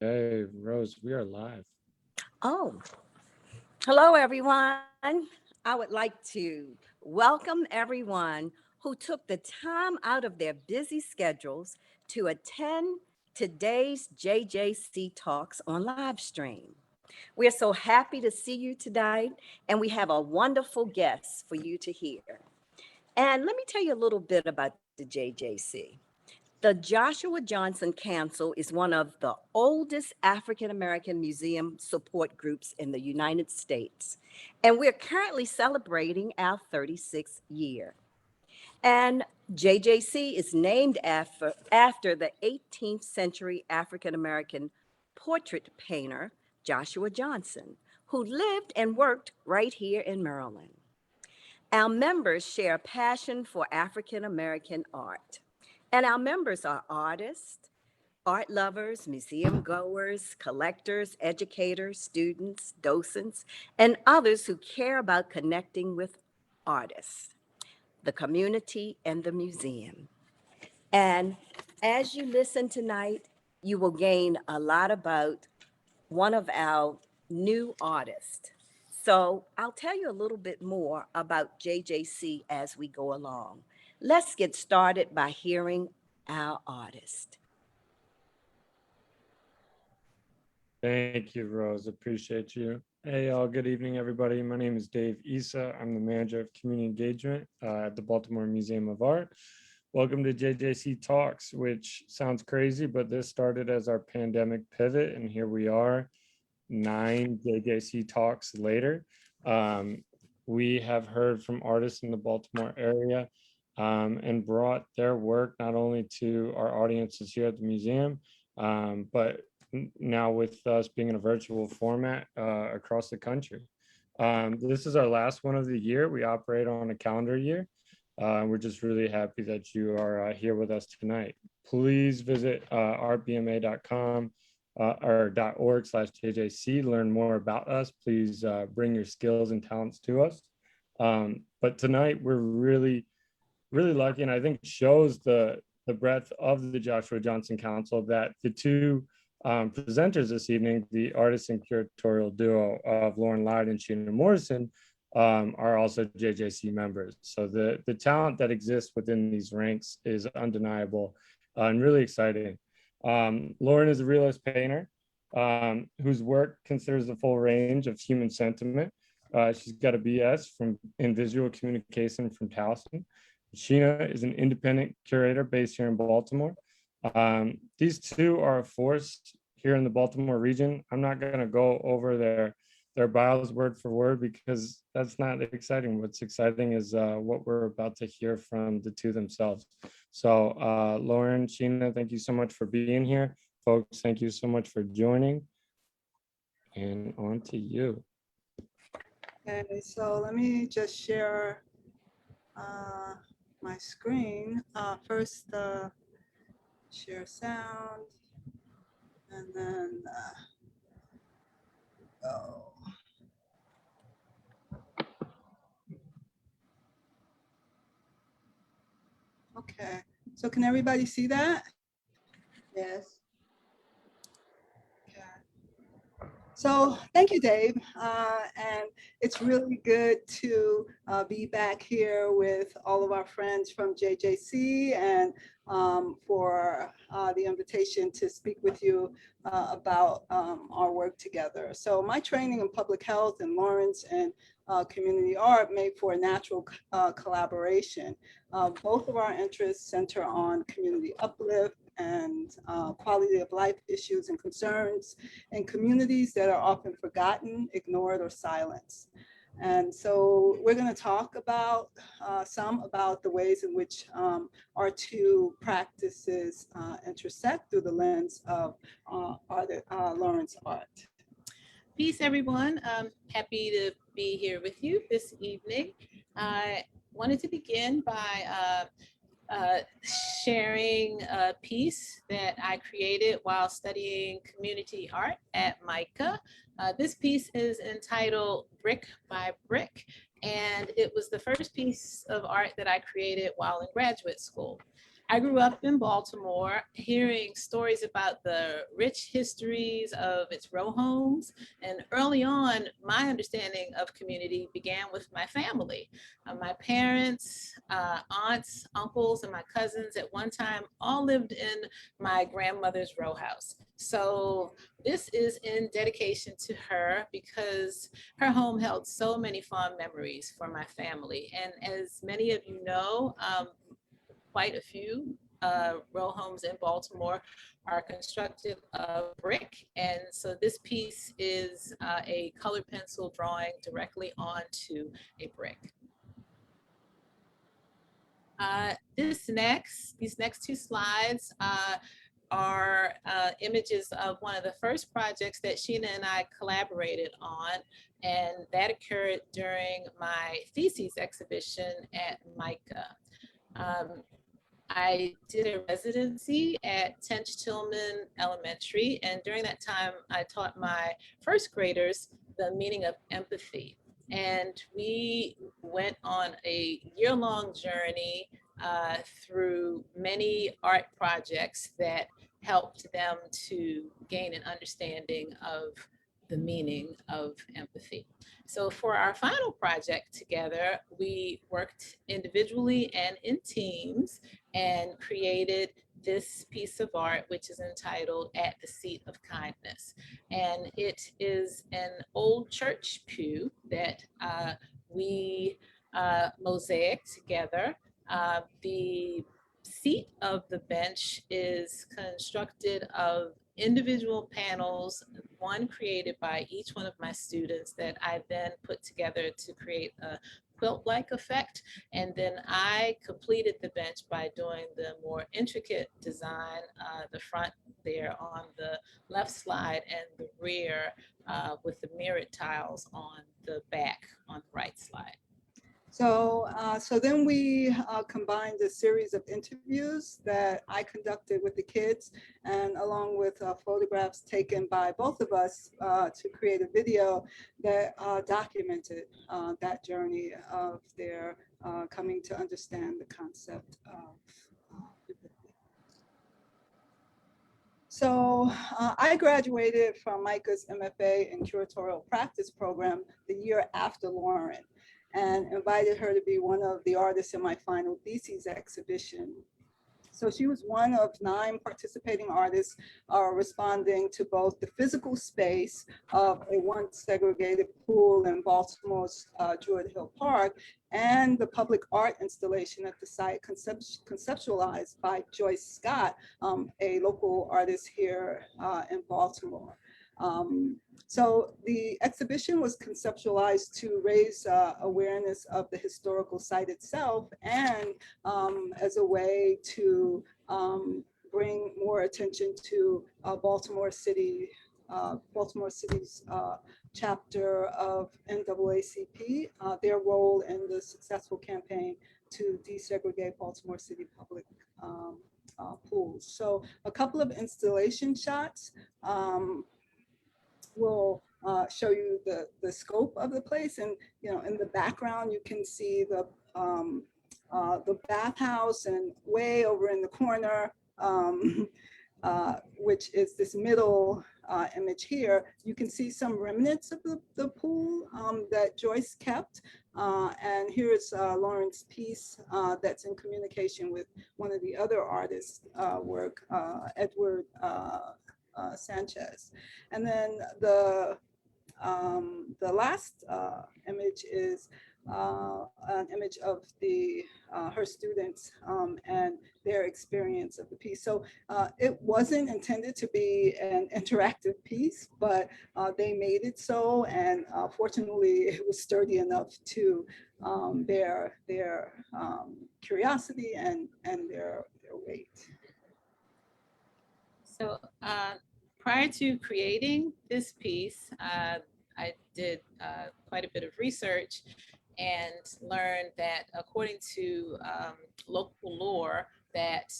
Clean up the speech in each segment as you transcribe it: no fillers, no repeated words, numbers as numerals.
Okay, Rose, we are live. Oh, hello, everyone. I would like to welcome everyone who took the time out of their busy schedules to attend today's JJC Talks on live stream. We're so happy to see you tonight, and we have a wonderful guest for you to hear. And let me tell you a little bit about the JJC. The Joshua Johnson Council is one of the oldest African American museum support groups in the United States, and we're currently celebrating our 36th year. And JJC is named after the 18th century African American portrait painter Joshua Johnson, who lived and worked right here in Maryland. Our members share a passion for African American art. And our members are artists, art lovers, museum goers, collectors, educators, students, docents, and others who care about connecting with artists, the community, and the museum. And as you listen tonight, you will gain a lot about one of our new artists. So I'll tell you a little bit more about JJC as we go along. Let's get started by hearing our artist. Thank you, Rose. Appreciate you. Hey, all. Good evening, everybody. My name is Dave Issa. I'm the manager of community engagement at the Baltimore Museum of Art. Welcome to JJC Talks, which sounds crazy, but this started as our pandemic pivot, and here we are, 9 JJC Talks later. We have heard from artists in the Baltimore area and brought their work not only to our audiences here at the museum, but now with us being in a virtual format across the country. This is our last one of the year. We operate on a calendar year. We're just really happy that you are here with us tonight. Please visit artbma.com or .org/JJC, learn more about us. Please bring your skills and talents to us. But tonight we're really lucky, and I think shows the breadth of the Joshua Johnson Council that the two presenters this evening, the artist and curatorial duo of Lyde and Sheena Morrison, are also JJC members. So the talent that exists within these ranks is undeniable and really exciting. Lauren is a realist painter whose work considers the full range of human sentiment. She's got a BS in visual communication from Towson. Sheena is an independent curator based here in Baltimore. These two are a force here in the Baltimore region. I'm not going to go over their bios word for word because that's not exciting. What's exciting is what we're about to hear from the two themselves. So Lauren, Sheena, thank you so much for being here. Folks, thank you so much for joining. And on to you. Okay, so let me just share my screen. First, share sound, and then go. Okay, so can everybody see that? Yes. So thank you, Dave. And it's really good to be back here with all of our friends from JJC and for the invitation to speak with you about our work together. So my training in public health and Lawrence and community art made for a natural collaboration. Both of our interests center on community uplift and quality of life issues and concerns in communities that are often forgotten, ignored, or silenced. And so we're going to talk about some about the ways in which our two practices intersect through the lens of Lawrence art. Peace, everyone. Happy to be here with you this evening. I wanted to begin by sharing a piece that I created while studying community art at MICA. This piece is entitled Brick by Brick, and it was the first piece of art that I created while in graduate school. I grew up in Baltimore hearing stories about the rich histories of its row homes. And early on, my understanding of community began with my family. My parents, aunts, uncles, and my cousins at one time all lived in my grandmother's row house. So this is in dedication to her because her home held so many fond memories for my family. And as many of you know, quite a few row homes in Baltimore are constructed of brick. And so this piece is a colored pencil drawing directly onto a brick. These next two slides are images of one of the first projects that Sheena and I collaborated on, and that occurred during my thesis exhibition at MICA. I did a residency at Tench Tillman Elementary, and during that time, I taught my first graders the meaning of empathy. And we went on a year-long journey through many art projects that helped them to gain an understanding of the meaning of empathy. So for our final project together, we worked individually and in teams and created this piece of art, which is entitled At the Seat of Kindness. And it is an old church pew that we mosaic together. The seat of the bench is constructed of individual panels, one created by each one of my students that I then put together to create a quilt-like effect. And then I completed the bench by doing the more intricate design, the front there on the left slide and the rear with the mirrored tiles on the back on the right slide. So, so then we combined a series of interviews that I conducted with the kids, and along with photographs taken by both of us to create a video that documented that journey of their coming to understand the concept of empathy. So I graduated from MICA's MFA in curatorial practice program the year after Lauren, and invited her to be one of the artists in my final thesis exhibition. So she was one of 9 participating artists responding to both the physical space of a once segregated pool in Baltimore's Druid Hill Park and the public art installation at the site conceptualized by Joyce Scott, a local artist here in Baltimore. So the exhibition was conceptualized to raise awareness of the historical site itself and as a way to bring more attention to Baltimore City's chapter of NAACP, their role in the successful campaign to desegregate Baltimore City public pools. So a couple of installation shots will show you the scope of the place, and in the background you can see the bathhouse, and way over in the corner, which is this middle image here, you can see some remnants of the pool that Joyce kept. And here is Lauren's piece that's in communication with one of the other artists' work, Edward Sanchez. And then the last image is an image of her students and their experience of the piece. So it wasn't intended to be an interactive piece, but they made it so, and fortunately it was sturdy enough to bear their curiosity and their weight. So prior to creating this piece, I did quite a bit of research and learned that according to local lore, that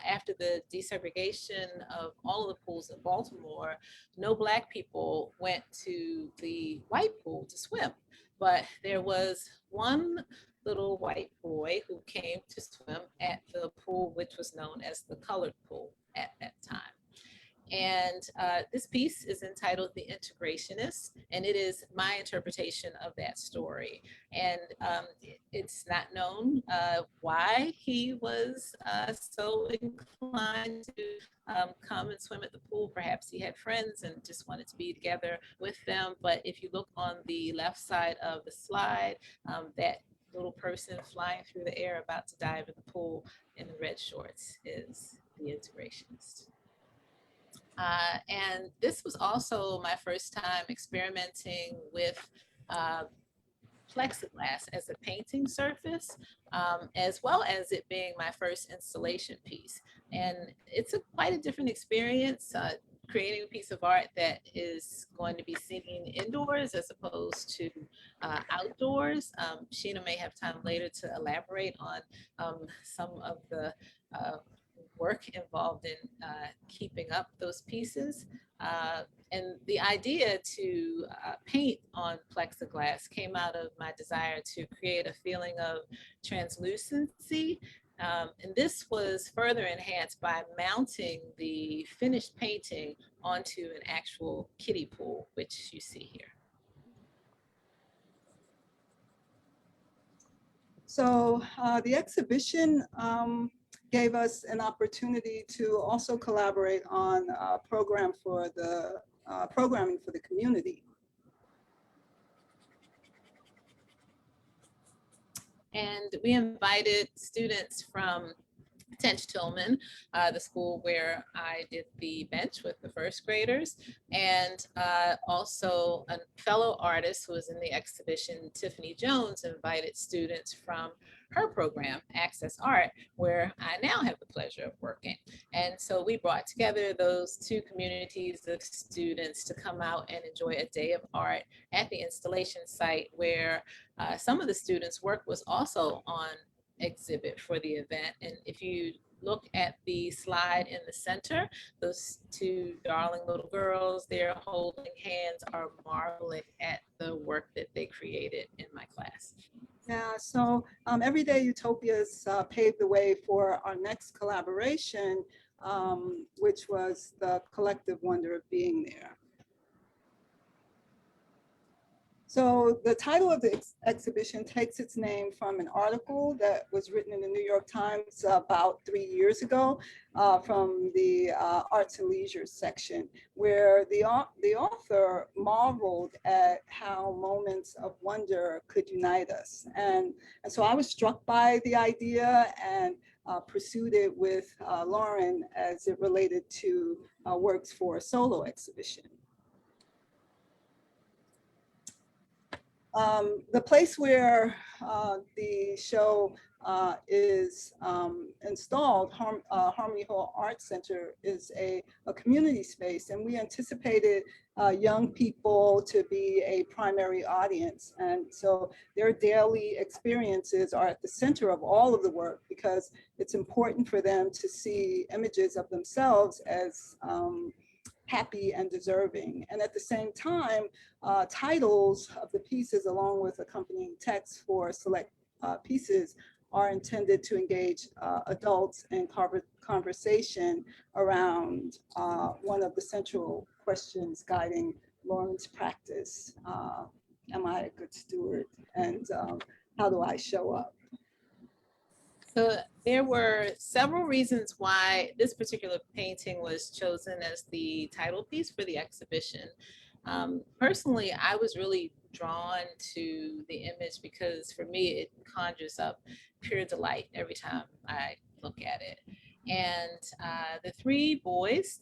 after the desegregation of all of the pools in Baltimore, no Black people went to the white pool to swim. But there was one little white boy who came to swim at the pool, which was known as the colored pool at that time. And this piece is entitled The Integrationist, and it is my interpretation of that story. And it's not known why he was so inclined to come and swim at the pool. Perhaps he had friends and just wanted to be together with them. But if you look on the left side of the slide, that little person flying through the air about to dive in the pool in the red shorts is the Integrationist. And this was also my first time experimenting with plexiglass as a painting surface, as well as it being my first installation piece. And it's quite a different experience, creating a piece of art that is going to be seen indoors as opposed to outdoors. Sheena may have time later to elaborate on some of the work involved in keeping up those pieces. And the idea to paint on plexiglass came out of my desire to create a feeling of translucency. And this was further enhanced by mounting the finished painting onto an actual kiddie pool, which you see here. So the exhibition gave us an opportunity to also collaborate on a program for the programming for the community. And we invited students from Towson, the school where I did the bench with the first graders, and also a fellow artist who was in the exhibition, Tiffany Jones, invited students from her program, Access Art, where I now have the pleasure of working. And so we brought together those two communities of students to come out and enjoy a day of art at the installation site, where some of the students' work was also on exhibit for the event. And if you look at the slide in the center, those two darling little girls, they're holding hands, are marveling at the work that they created in my class. Yeah, so Everyday Utopias paved the way for our next collaboration, which was the collective wonder of being there. So the title of the exhibition takes its name from an article that was written in the New York Times about 3 years ago from the Arts and Leisure section, where the author marveled at how moments of wonder could unite us. And so I was struck by the idea and pursued it with Lauren as it related to works for a solo exhibition. The place where the show is installed, Harmony Hall Art Center, is a community space, and we anticipated young people to be a primary audience. And so their daily experiences are at the center of all of the work, because it's important for them to see images of themselves as happy and deserving. And at the same time, titles of the pieces, along with accompanying text for select pieces, are intended to engage adults in conversation around one of the central questions guiding Lauren's practice. Am I a good steward? And how do I show up? So there were several reasons why this particular painting was chosen as the title piece for the exhibition. Personally, I was really drawn to the image because for me, it conjures up pure delight every time I look at it. And the three boys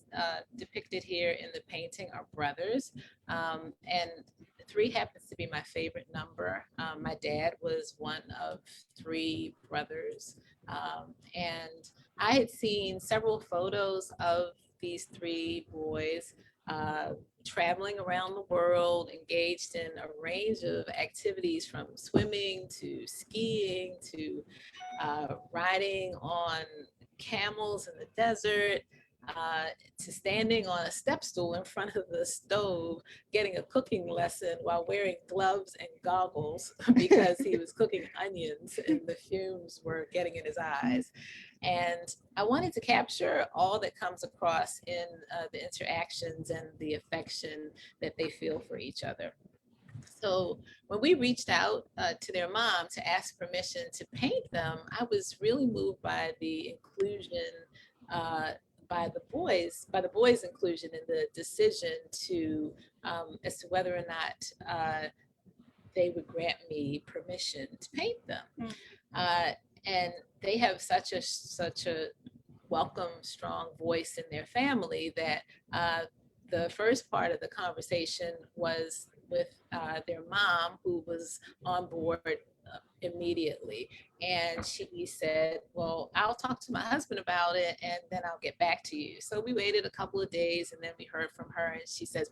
depicted here in the painting are brothers, and 3 happens to be my favorite number. My dad was one of 3 brothers, and I had seen several photos of these 3 boys traveling around the world, engaged in a range of activities from swimming to skiing to riding on camels in the desert. to standing on a step stool in front of the stove, getting a cooking lesson while wearing gloves and goggles because he was cooking onions and the fumes were getting in his eyes. And I wanted to capture all that comes across in the interactions and the affection that they feel for each other. So when we reached out to their mom to ask permission to paint them, I was really moved by the inclusion, by the boys' inclusion in the decision to, as to whether or not they would grant me permission to paint them. And they have such a welcome, strong voice in their family that the first part of the conversation was with their mom, who was on board immediately. And she said, well, I'll talk to my husband about it and then I'll get back to you. So we waited a couple of days and then we heard from her and she says,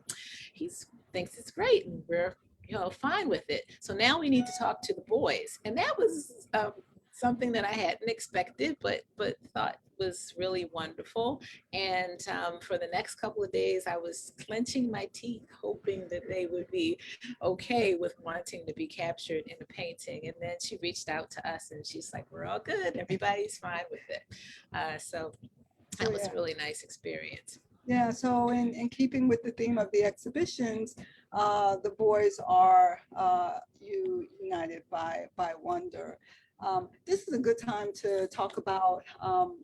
he thinks it's great and we're fine with it. So now we need to talk to the boys. And that was something that I hadn't expected, but thought was really wonderful. And for the next couple of days, I was clenching my teeth, hoping that they would be okay with wanting to be captured in a painting. And then she reached out to us and she's like, we're all good. Everybody's fine with it. So that was a really nice experience. Yeah, so in keeping with the theme of the exhibitions, the boys are united by wonder. This is a good time to talk about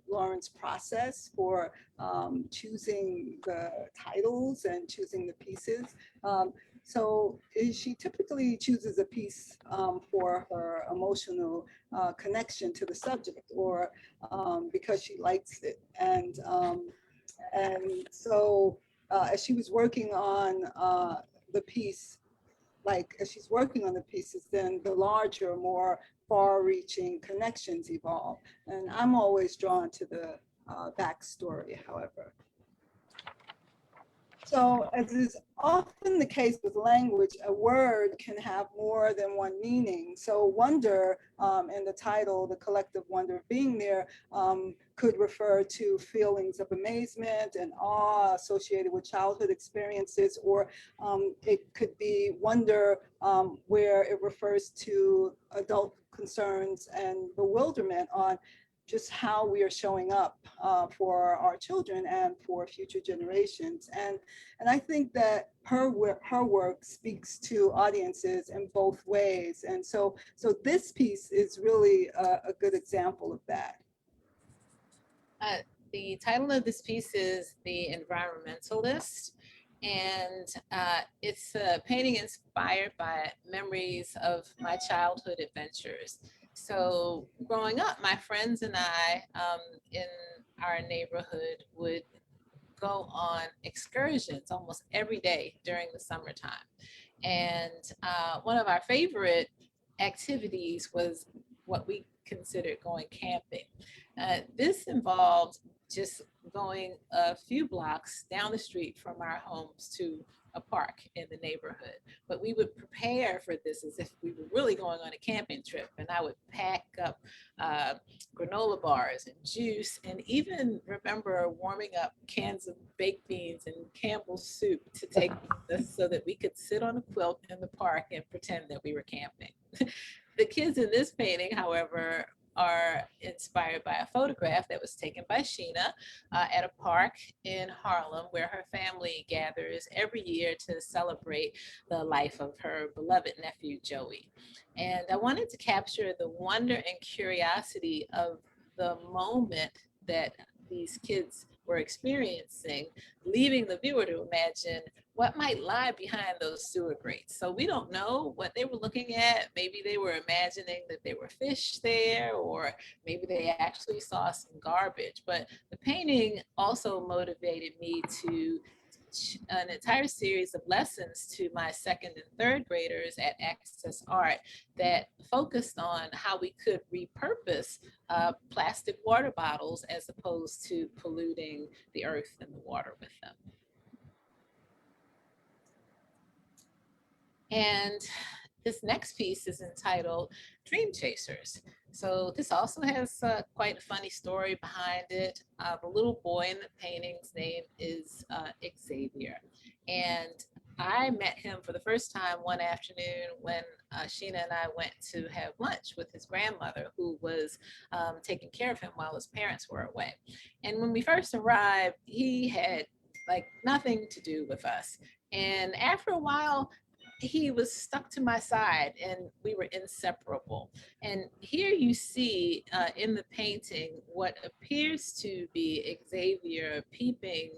Lauren's process for choosing the titles and choosing the pieces. So she typically chooses a piece for her emotional connection to the subject, or because she likes it. And so as she was working on the piece, as she's working on the pieces, then the larger, more far-reaching connections evolve. And I'm always drawn to the backstory, however. So as is often the case with language, a word can have more than one meaning. So wonder in the title, the collective wonder of being there, could refer to feelings of amazement and awe associated with childhood experiences, or it could be wonder where it refers to adult concerns and bewilderment on just how we are showing up for our children and for future generations. And I think that her work speaks to audiences in both ways. And so this piece is really a good example of that. The title of this piece is The Environmentalist. And it's a painting inspired by memories of my childhood adventures. So growing up, my friends and I in our neighborhood would go on excursions almost every day during the summertime. And one of our favorite activities was what we considered going camping. This involved just going a few blocks down the street from our homes to a park in the neighborhood. But we would prepare for this as if we were really going on a camping trip. And I would pack up granola bars and juice, and even remember warming up cans of baked beans and Campbell's soup to take with us so that we could sit on a quilt in the park and pretend that we were camping. The kids in this painting, however, are inspired by a photograph that was taken by Sheena at a park in Harlem, where her family gathers every year to celebrate the life of her beloved nephew, Joey. And I wanted to capture the wonder and curiosity of the moment that these kids were experiencing, leaving the viewer to imagine what might lie behind those sewer grates. So we don't know what they were looking at. Maybe they were imagining that there were fish there, or maybe they actually saw some garbage. But the painting also motivated me to teach an entire series of lessons to my second and third graders at Access Art that focused on how we could repurpose plastic water bottles as opposed to polluting the earth and the water with them. And This next piece is entitled Dream Chasers. So this also has quite a funny story behind it. The little boy in the painting's name is Xavier. And I met him for the first time one afternoon when Sheena and I went to have lunch with his grandmother, who was taking care of him while his parents were away. And when we first arrived, he had like nothing to do with us. And after a while, he was stuck to my side and we were inseparable. And here you see in the painting what appears to be Xavier peeping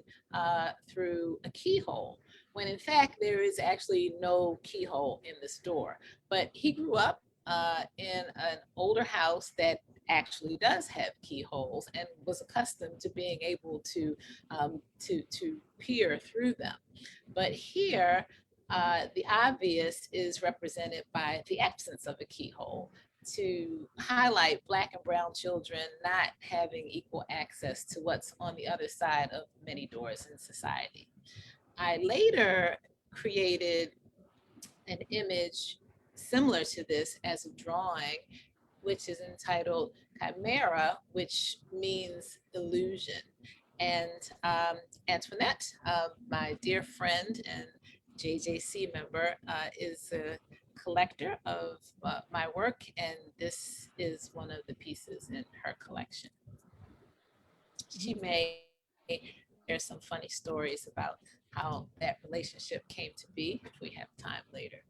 through a keyhole, when in fact there is actually no keyhole in this door. But he grew up in an older house that actually does have keyholes and was accustomed to being able to peer through them. But here, the obvious is represented by the absence of a keyhole to highlight Black and brown children not having equal access to what's on the other side of many doors in society. I later created an image similar to this as a drawing, which is entitled Chimera, which means illusion. And Antoinette, my dear friend and JJC member, is a collector of my work, and this is one of the pieces in her collection. She may share some funny stories about how that relationship came to be, if we have time later.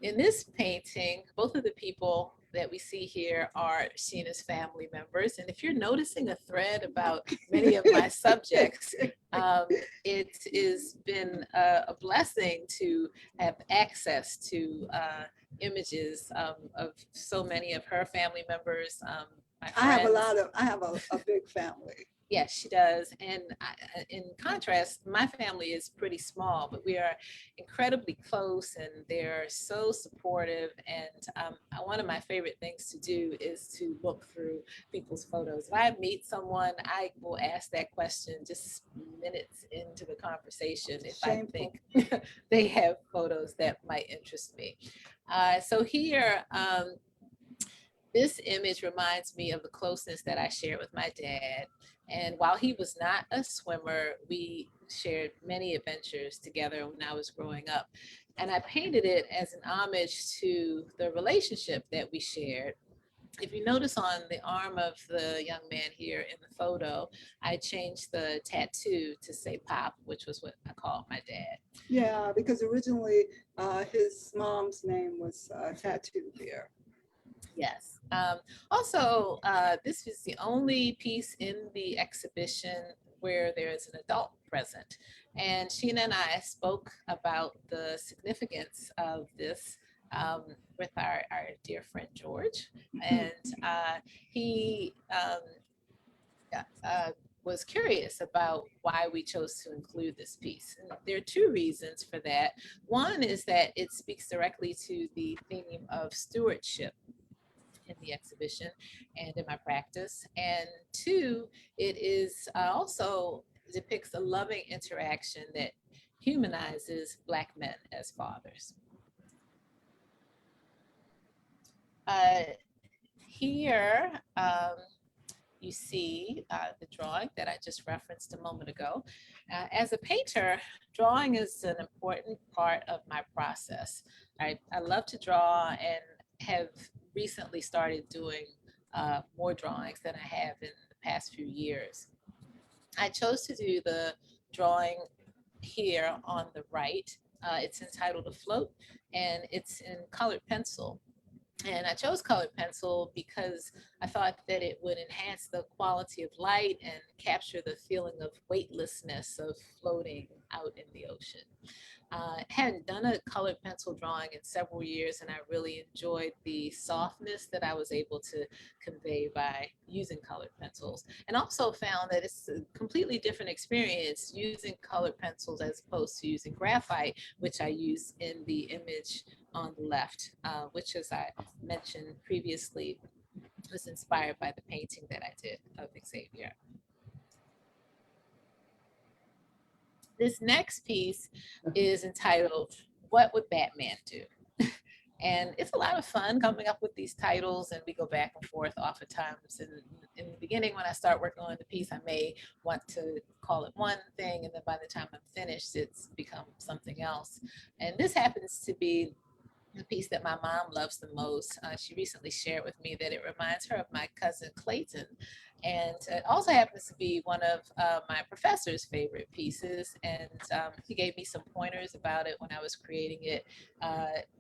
In this painting, both of the people that we see here are Sheena's family members. And if you're noticing a thread about many of my subjects, it has been a blessing to have access to images of so many of her family members. I have a big family. Yes, she does. And in contrast, my family is pretty small, but we are incredibly close and they're so supportive. And one of my favorite things to do is to look through people's photos. If I meet someone, I will ask that question just minutes into the conversation if I think they have photos that might interest me. So here, this image reminds me of the closeness that I shared with my dad. And while he was not a swimmer, we shared many adventures together when I was growing up. And I painted it as an homage to the relationship that we shared. If you notice on the arm of the young man here in the photo, I changed the tattoo to say Pop, which was what I called my dad. Yeah, because originally his mom's name was tattooed there. Yes. Also, this is the only piece in the exhibition where there is an adult present. And Sheena and I spoke about the significance of this with our dear friend George. And he was curious about why we chose to include this piece. And there are two reasons for that. One is that it speaks directly to the theme of stewardship in the exhibition and in my practice. And two, it is also depicts a loving interaction that humanizes Black men as fathers. Here, you see the drawing that I just referenced a moment ago. As a painter, drawing is an important part of my process. I love to draw and have recently started doing more drawings than I have in the past few years. I chose to do the drawing here on the right. It's entitled Afloat, and it's in colored pencil. And I chose colored pencil because I thought that it would enhance the quality of light and capture the feeling of weightlessness of floating out in the ocean. I hadn't done a colored pencil drawing in several years, and I really enjoyed the softness that I was able to convey by using colored pencils. And also found that it's a completely different experience using colored pencils as opposed to using graphite, which I use in the image on the left, which, as I mentioned previously, was inspired by the painting that I did of Xavier. This next piece is entitled what would Batman do? And it's a lot of fun coming up with these titles, and we go back and forth oftentimes. And in the beginning, when I start working on the piece, I may want to call it one thing, and then by the time I'm finished, it's become something else. And this happens to be the piece that my mom loves the most. She recently shared with me that it reminds her of my cousin Clayton. And it also happens to be one of my professor's favorite pieces. And he gave me some pointers about it when I was creating it.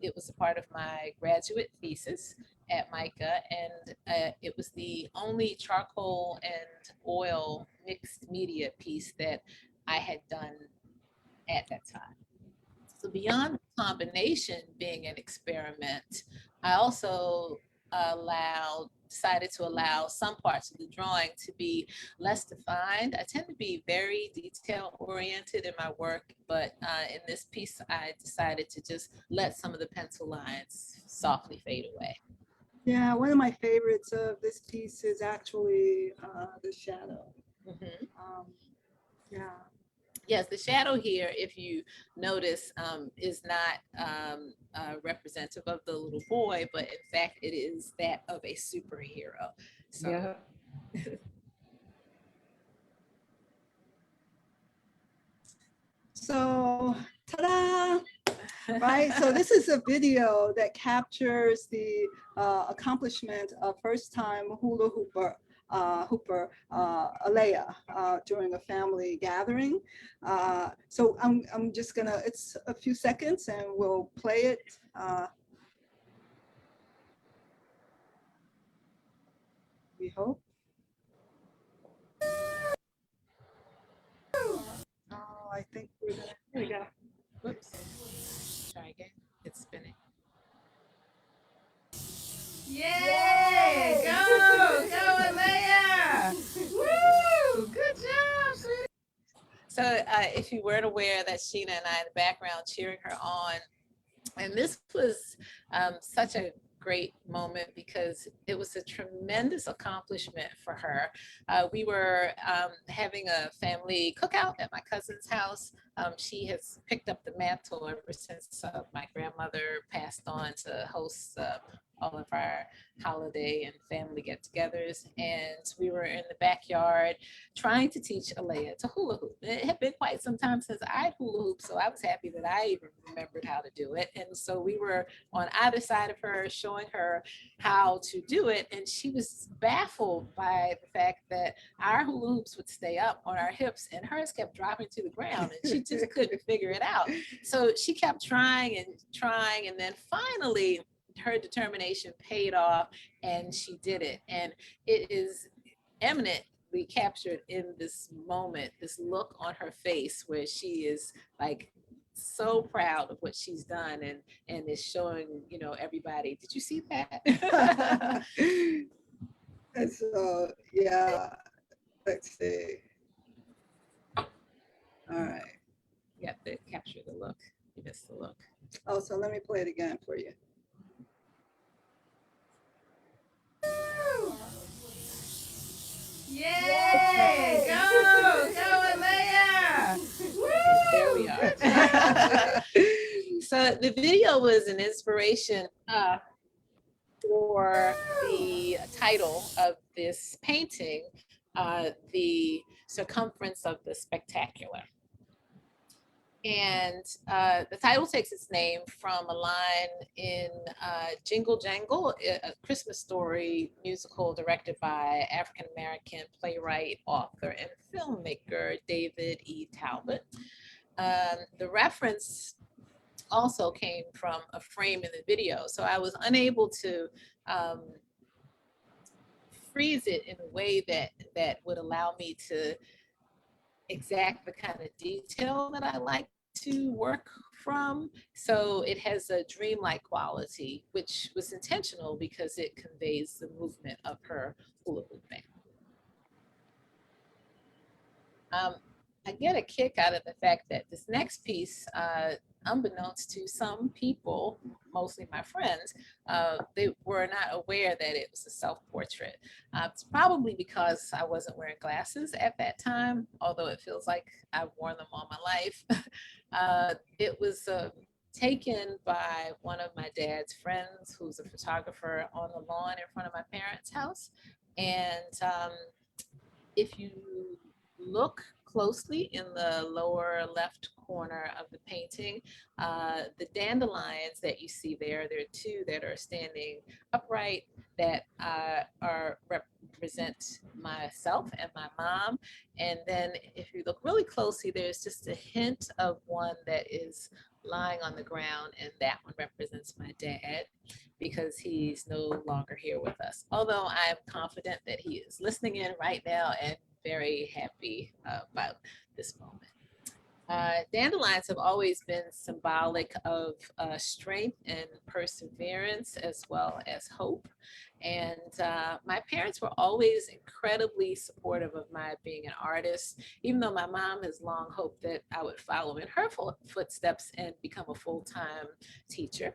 It was a part of my graduate thesis at MICA, and it was the only charcoal and oil mixed media piece that I had done at that time. So beyond the combination being an experiment, I also decided to allow some parts of the drawing to be less defined. I tend to be very detail oriented in my work, but in this piece, I decided to just let some of the pencil lines softly fade away. Yeah, one of my favorites of this piece is actually the shadow. Mm-hmm. Yeah. Yes, the shadow here, if you notice, is not representative of the little boy, but in fact, it is that of a superhero. So. Yeah. So, ta-da! Right, so this is a video that captures the accomplishment of first-time hula hooper Alea during a family gathering. So I'm just gonna, it's a few seconds and we'll play it. We hope. Oh, I think we're gonna, here we go. Whoops. Try again. It's spinning. Yay! Go! Go, Alea! Woo! Good job, sweetie. So if you weren't aware that Sheena and I in the background cheering her on, and this was such a great moment because it was a tremendous accomplishment for her. We were having a family cookout at my cousin's house. She has picked up the mantle ever since my grandmother passed on to host all of our holiday and family get-togethers. And we were in the backyard trying to teach Alea to hula hoop. It had been quite some time since I'd hula hoop, so I was happy that I even remembered how to do it. And so we were on either side of her showing her how to do it. And she was baffled by the fact that our hula hoops would stay up on our hips and hers kept dropping to the ground, and she just couldn't figure it out. So she kept trying, and then finally her determination paid off and she did it. And it is eminently captured in this moment, this look on her face where she is like so proud of what she's done and is showing, you know, everybody. Did you see that? And so, yeah, let's see. All right. You have to capture the look. You missed the look. Oh, so let me play it again for you. Yay! Go! Go, Alea! There we are. So the video was an inspiration for the title of this painting, The Circumference of the Spectacular. And the title takes its name from a line in Jingle Jangle, a Christmas story musical directed by African-American playwright, author, and filmmaker David E. Talbot. The reference also came from a frame in the video, so I was unable to freeze it in a way that would allow me to exact the kind of detail that I like to work from. So it has a dreamlike quality, which was intentional because it conveys the movement of her hula hooping. I get a kick out of the fact that this next piece, unbeknownst to some people, mostly my friends, they were not aware that it was a self-portrait. It's probably because I wasn't wearing glasses at that time, although it feels like I've worn them all my life. It was taken by one of my dad's friends who's a photographer on the lawn in front of my parents' house. And if you look closely in the lower left corner of the painting, the dandelions that you see there are two that are standing upright that represent myself and my mom. And then if you look really closely, there's just a hint of one that is lying on the ground, and that one represents my dad because he's no longer here with us. Although I'm confident that he is listening in right now and very happy about this moment. Dandelions have always been symbolic of strength and perseverance as well as hope. And my parents were always incredibly supportive of my being an artist, even though my mom has long hoped that I would follow in her footsteps and become a full-time teacher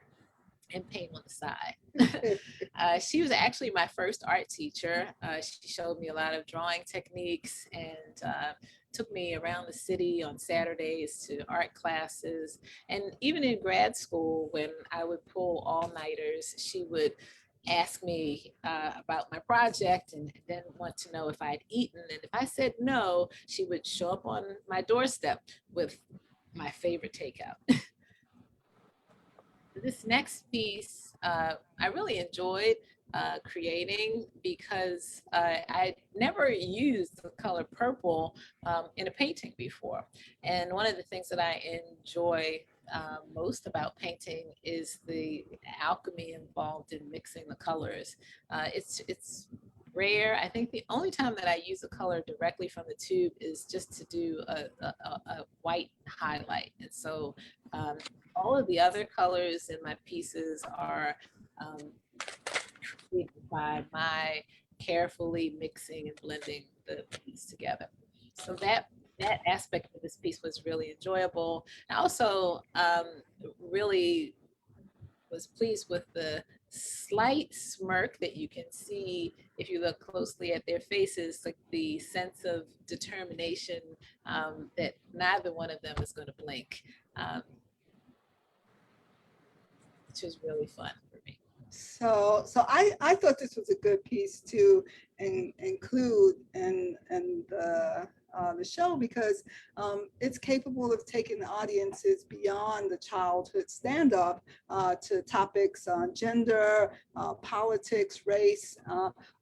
and paint on the side. She was actually my first art teacher. She showed me a lot of drawing techniques and took me around the city on Saturdays to art classes. And even in grad school, when I would pull all-nighters, she would ask me about my project and then want to know if I'd eaten. And if I said no, she would show up on my doorstep with my favorite takeout. This next piece, I really enjoyed creating because I never used the color purple in a painting before. And one of the things that I enjoy most about painting is the alchemy involved in mixing the colors. It's rare. I think the only time that I use a color directly from the tube is just to do a white highlight. And so all of the other colors in my pieces are created by my carefully mixing and blending the piece together. So that aspect of this piece was really enjoyable. I also really was pleased with the slight smirk that you can see if you look closely at their faces, like the sense of determination that neither one of them is going to blink, which was really fun for me. So I thought this was a good piece to include in the show because it's capable of taking the audiences beyond the childhood stand-up to topics on gender, politics, race,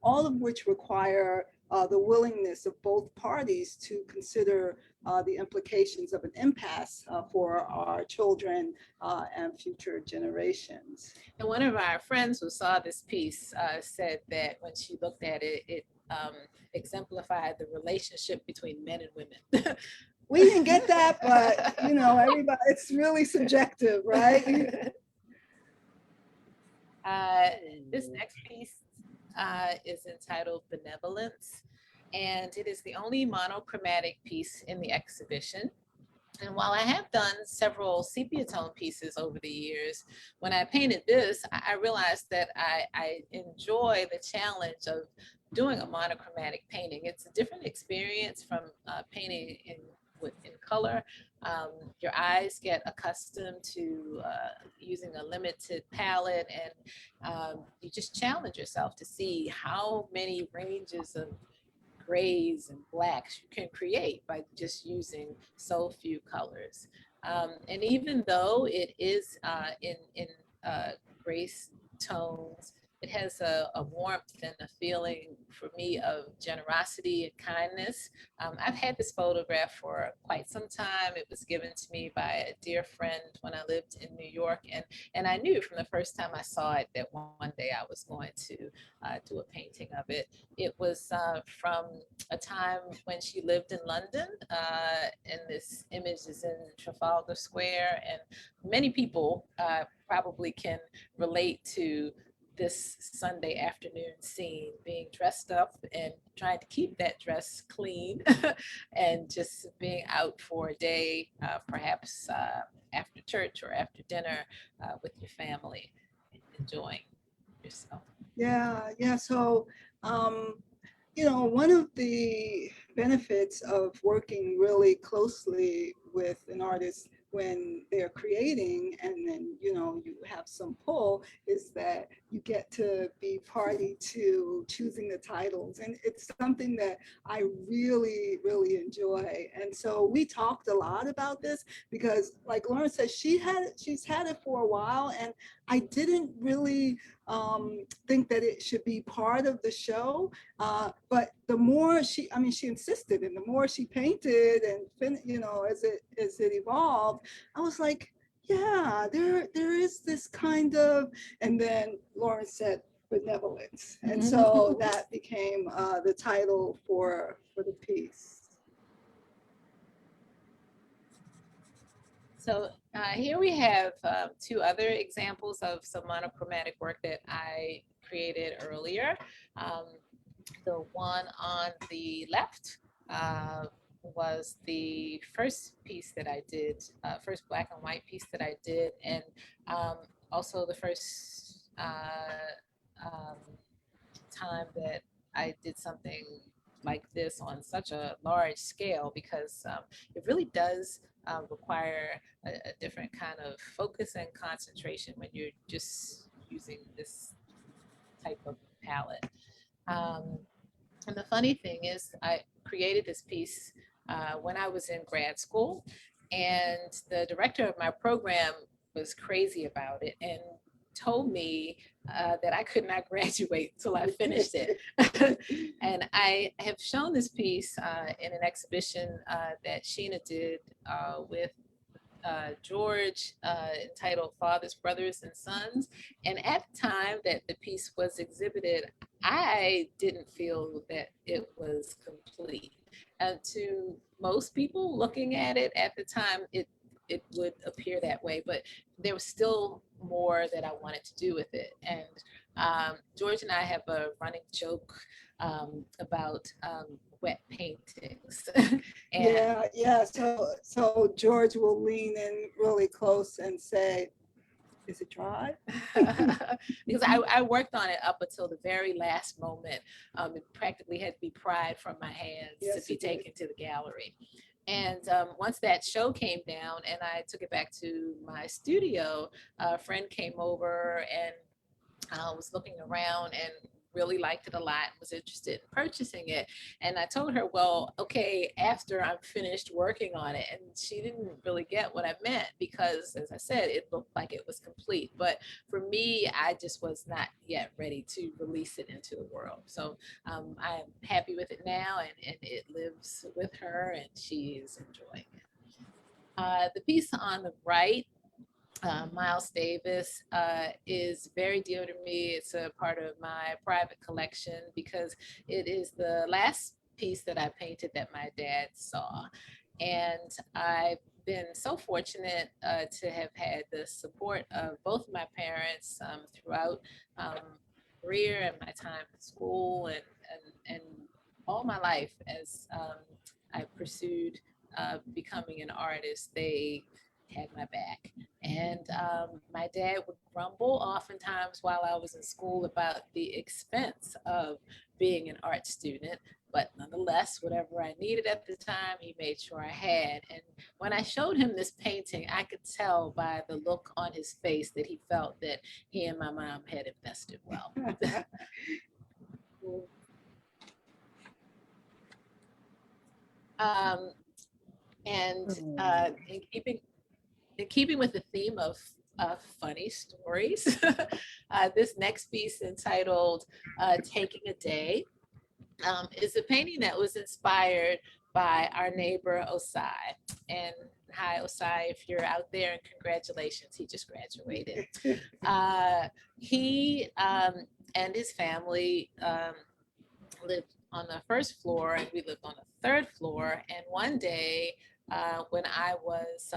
all of which require the willingness of both parties to consider the implications of an impasse for our children and future generations. And one of our friends who saw this piece said that when she looked at it, it exemplified the relationship between men and women. We didn't get that, but you know, everybody, it's really subjective, right? This next piece is entitled Benevolence, and it is the only monochromatic piece in the exhibition. And while I have done several sepia tone pieces over the years, when I painted this, I realized that I enjoy the challenge of doing a monochromatic painting. It's a different experience from painting in color. Your eyes get accustomed to using a limited palette, and you just challenge yourself to see how many ranges of grays and blacks you can create by just using so few colors. And even though it is in grace tones, it has a warmth and a feeling for me of generosity and kindness. I've had this photograph for quite some time. It was given to me by a dear friend when I lived in New York. And I knew from the first time I saw it that one day I was going to do a painting of it. It was from a time when she lived in London, and this image is in Trafalgar Square. And many people probably can relate to this Sunday afternoon scene, being dressed up and trying to keep that dress clean and just being out for a day, perhaps after church or after dinner with your family, enjoying yourself. Yeah. So, you know, one of the benefits of working really closely with an artist when they're creating, and then, you know, you have some pull, is that you get to be party to choosing the titles. And it's something that I really, really enjoy. And so we talked a lot about this because, like Lauren said, she's had it for a while, and I didn't really think that it should be part of the show. But the more she insisted, and the more she painted and, you know, as it evolved, I was like, yeah, there is this kind of, and then Lauren said benevolence. And so that became the title for the piece. So here we have two other examples of some monochromatic work that I created earlier. The one on the left was the first piece that I did, first black and white piece that I did, and also the first time that I did something like this on such a large scale, because it really does require a different kind of focus and concentration when you're just using this type of palette. And the funny thing is, I created this piece when I was in grad school, and the director of my program was crazy about it and told me that I could not graduate till I finished it. And I have shown this piece in an exhibition that Sheena did with George, entitled Fathers, Brothers, and Sons. And at the time that the piece was exhibited, I didn't feel that it was complete. And to most people looking at it at the time, it would appear that way, but there was still more that I wanted to do with it. And George and I have a running joke about wet paintings. And Yeah. So George will lean in really close and say, is it dry? because I worked on it up until the very last moment. It practically had to be pried from my hands to be taken to the gallery. And once that show came down and I took it back to my studio, a friend came over and was looking around and really liked it a lot and was interested in purchasing it. And I told her, well, okay, after I'm finished working on it. And she didn't really get what I meant because, as I said, it looked like it was complete. But for me, I just was not yet ready to release it into the world. So I'm happy with it now, and it lives with her and she is enjoying it. The piece on the right, Miles Davis, is very dear to me. It's a part of my private collection because it is the last piece that I painted that my dad saw. And I've been so fortunate to have had the support of both my parents throughout career and my time at school and all my life as I pursued becoming an artist. They had my back. And my dad would grumble oftentimes while I was in school about the expense of being an art student. But nonetheless, whatever I needed at the time, he made sure I had. And when I showed him this painting, I could tell by the look on his face that he felt that he and my mom had invested well. In keeping with the theme of funny stories, this next piece entitled Taking a Day is a painting that was inspired by our neighbor Osai. And hi Osai, if you're out there, and congratulations, he just graduated. He and his family lived on the first floor and we lived on the third floor. And one day when I was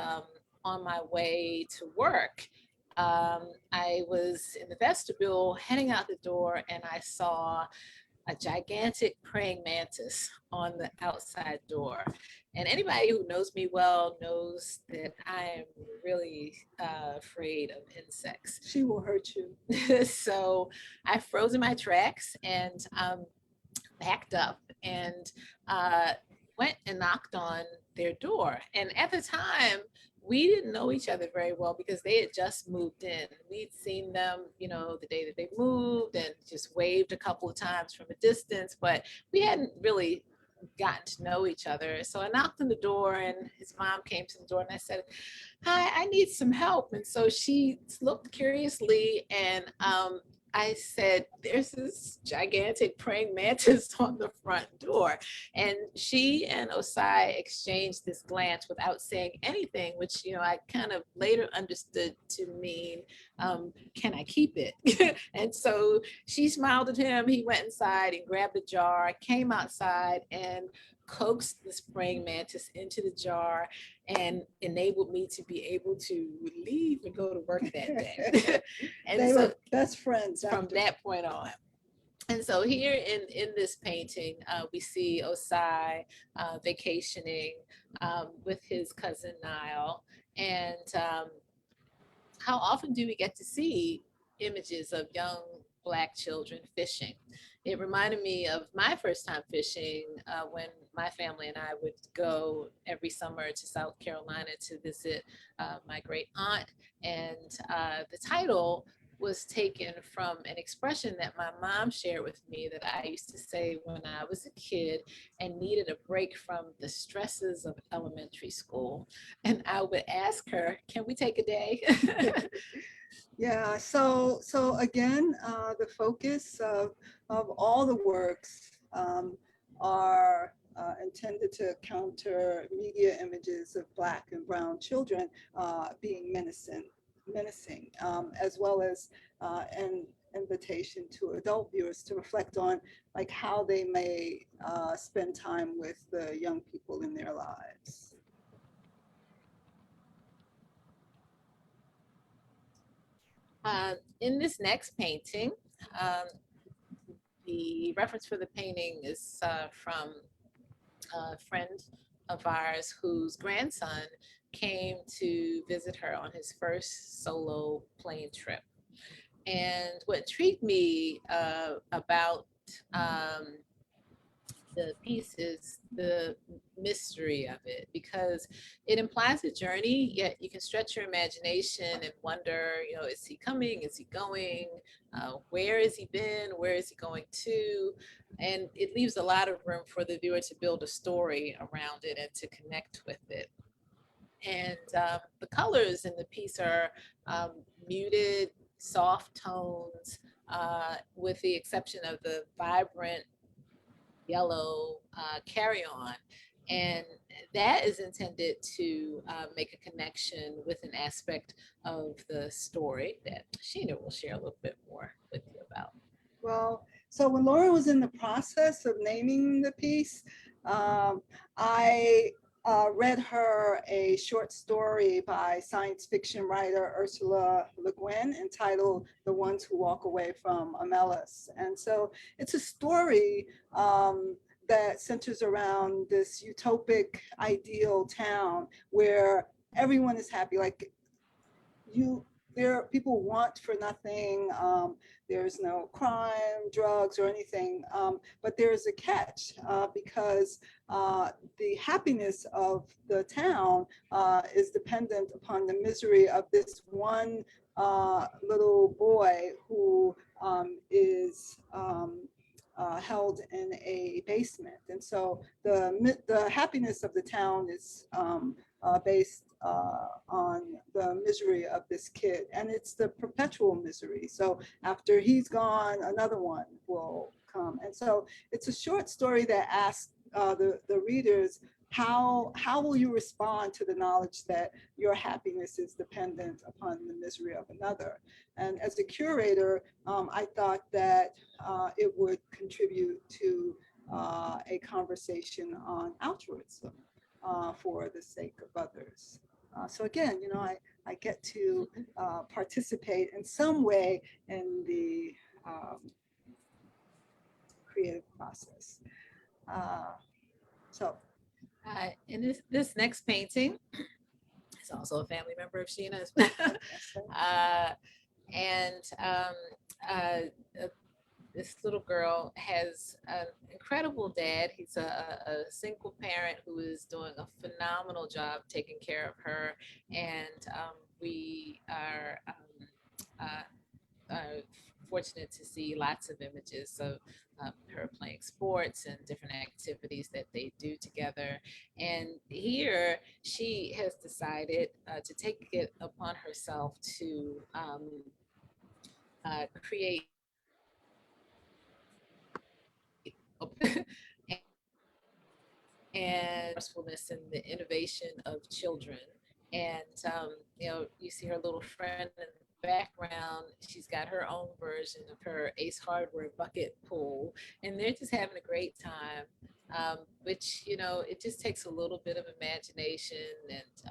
on my way to work, I was in the vestibule heading out the door and I saw a gigantic praying mantis on the outside door. And anybody who knows me well knows that I am really afraid of insects. She will hurt you. So I froze in my tracks and backed up and went and knocked on their door. And at the time, we didn't know each other very well because they had just moved in. We'd seen them, you know, the day that they moved and just waved a couple of times from a distance, but we hadn't really gotten to know each other. So I knocked on the door and his mom came to the door and I said, "Hi, I need some help." And so she looked curiously and I said, "There's this gigantic praying mantis on the front door." And she and Osai exchanged this glance without saying anything, which, you know, I kind of later understood to mean, can I keep it? And so she smiled at him. He went inside and grabbed a jar, came outside and coaxed this praying mantis into the jar and enabled me to be able to leave and go to work that day. And They so were best friends from after. that point on. And so here in this painting, we see Osai vacationing with his cousin Niall. And how often do we get to see images of young Black children fishing? It reminded me of my first time fishing when my family and I would go every summer to South Carolina to visit my great aunt. And the title was taken from an expression that my mom shared with me that I used to say when I was a kid and needed a break from the stresses of elementary school. And I would ask her, "Can we take a day?" Yeah, so again, the focus of all the works are intended to counter media images of Black and brown children being menacing, as well as an invitation to adult viewers to reflect on like how they may spend time with the young people in their lives. In this next painting, the reference for the painting is from a friend of ours whose grandson came to visit her on his first solo plane trip. And what intrigued me about the piece is the mystery of it, because it implies a journey, yet you can stretch your imagination and wonder, you know, is he coming? Is he going? Where has he been? Where is he going to? And it leaves a lot of room for the viewer to build a story around it and to connect with it. And the colors in the piece are muted, soft tones, with the exception of the vibrant yellow carry-on. And that is intended to make a connection with an aspect of the story that Sheena will share a little bit more with you about. Well, so when Laura was in the process of naming the piece, I read her a short story by science fiction writer Ursula Le Guin entitled "The Ones Who Walk Away from Amelis." And so it's a story that centers around this utopic ideal town where everyone is happy. Like people want for nothing. There's no crime, drugs, or anything. But there's a catch because the happiness of the town is dependent upon the misery of this one little boy who is held in a basement. And so the happiness of the town is based on the misery of this kid, and it's the perpetual misery. So after he's gone, another one will come. And so it's a short story that asks the readers, how will you respond to the knowledge that your happiness is dependent upon the misery of another? And as a curator, I thought that it would contribute to a conversation on altruism for the sake of others. So again, you know, I get to participate in some way in the creative process. In this next painting is also a family member of Sheena's. this little girl has an incredible dad. He's a single parent who is doing a phenomenal job taking care of her. And we are fortunate to see lots of images of her playing sports and different activities that they do together. And here she has decided to take it upon herself to create and resourcefulness in the innovation of children. And you know, you see her little friend in the background. She's got her own version of her Ace Hardware bucket pool, and they're just having a great time. Which, you know, it just takes a little bit of imagination and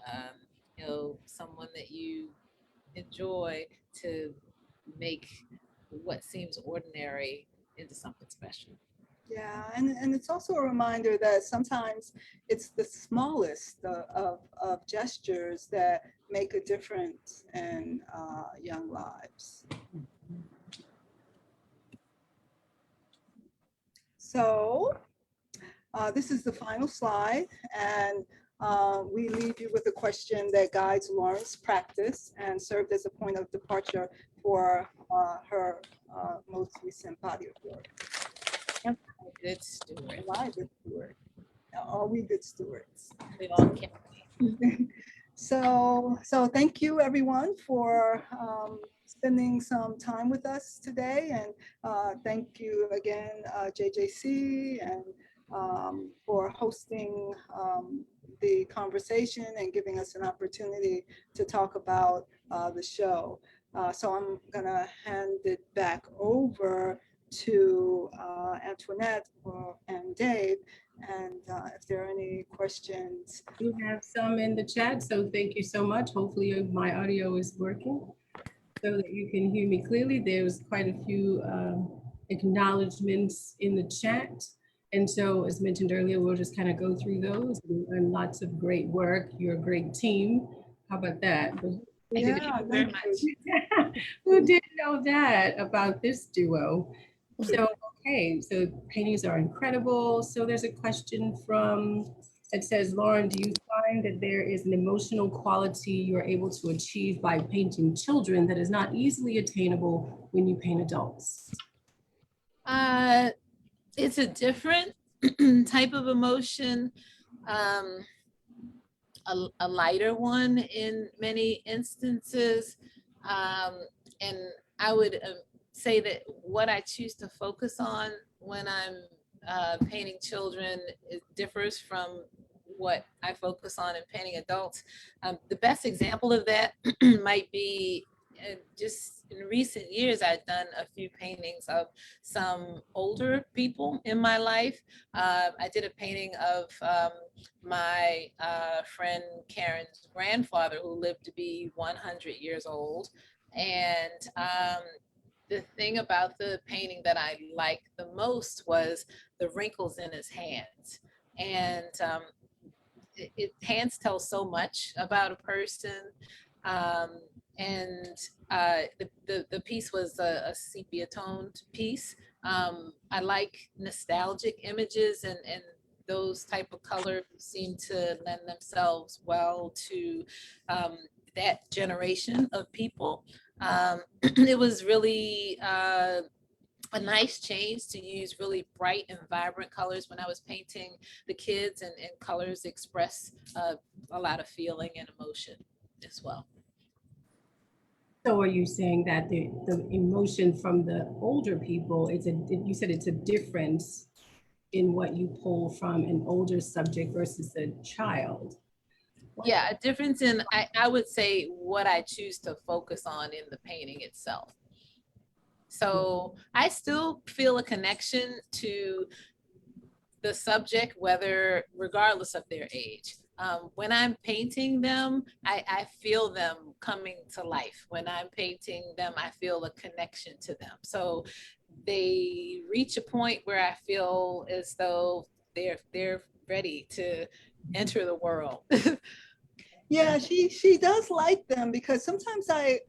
you know, someone that you enjoy to make what seems ordinary into something special. Yeah, and it's also a reminder that sometimes it's the smallest of gestures that make a difference in young lives. So this is the final slide, and we leave you with a question that guides Lauren's practice and served as a point of departure for her most recent body of work. Good steward. Am I a good steward? Are we good stewards? We all can. So thank you everyone for spending some time with us today, and thank you again JJC and for hosting the conversation and giving us an opportunity to talk about the show. So I'm gonna hand it back over to Antoinette and Dave, and if there are any questions. We have some in the chat, so thank you so much. Hopefully my audio is working so that you can hear me clearly. There's quite a few acknowledgements in the chat. And so as mentioned earlier, we'll just kind of go through those and lots of great work. You're a great team. How about that? Yeah, Thank you very much. Who didn't know that about this duo? So, okay, so paintings are incredible. So there's a question from, it says, Lauren, do you find that there is an emotional quality you're able to achieve by painting children that is not easily attainable when you paint adults? It's a different type of emotion, a lighter one in many instances. And I would say that what I choose to focus on when I'm painting children, it differs from what I focus on in painting adults. The best example of that might be just in recent years, I've done a few paintings of some older people in my life. I did a painting of my friend Karen's grandfather, who lived to be 100 years old. And the thing about the painting that I liked the most was the wrinkles in his hands. And hands tell so much about a person. And the piece was a sepia toned piece. I like nostalgic images, and those type of colors seem to lend themselves well to that generation of people. It was really a nice change to use really bright and vibrant colors when I was painting the kids, and colors express a lot of feeling and emotion as well. So are you saying that the emotion from the older people, you said it's a difference in what you pull from an older subject versus a child? Yeah, a difference in, I would say, what I choose to focus on in the painting itself. So I still feel a connection to the subject, regardless of their age. When I'm painting them, I feel them coming to life. When I'm painting them, I feel a connection to them. So they reach a point where I feel as though they're ready to enter the world. Yeah, she does like them, because sometimes I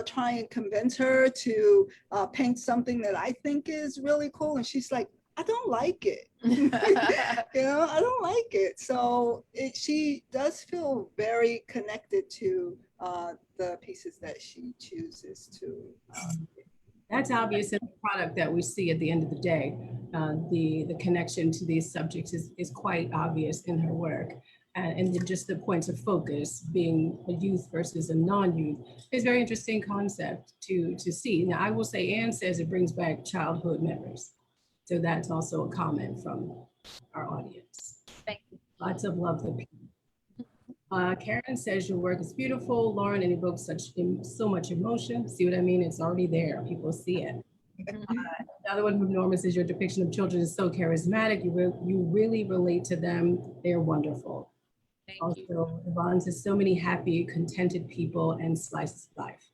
try and convince her to paint something that I think is really cool. And she's like, I don't like it. I don't like it. So she does feel very connected to the pieces that she chooses to. That's obvious in the product that we see at the end of the day. The connection to these subjects is quite obvious in her work. And then just the points of focus being a youth versus a non-youth is a very interesting concept to see. Now, I will say, Anne says it brings back childhood memories. So that's also a comment from our audience. Thank you. Lots of love for people. Karen says your work is beautiful. Lauren, it evokes so much emotion. See what I mean? It's already there. People see it. Another one from Norma says your depiction of children is so charismatic. You really relate to them. They're wonderful. Thank you. Also, Yvonne says so many happy, contented people and slices of life.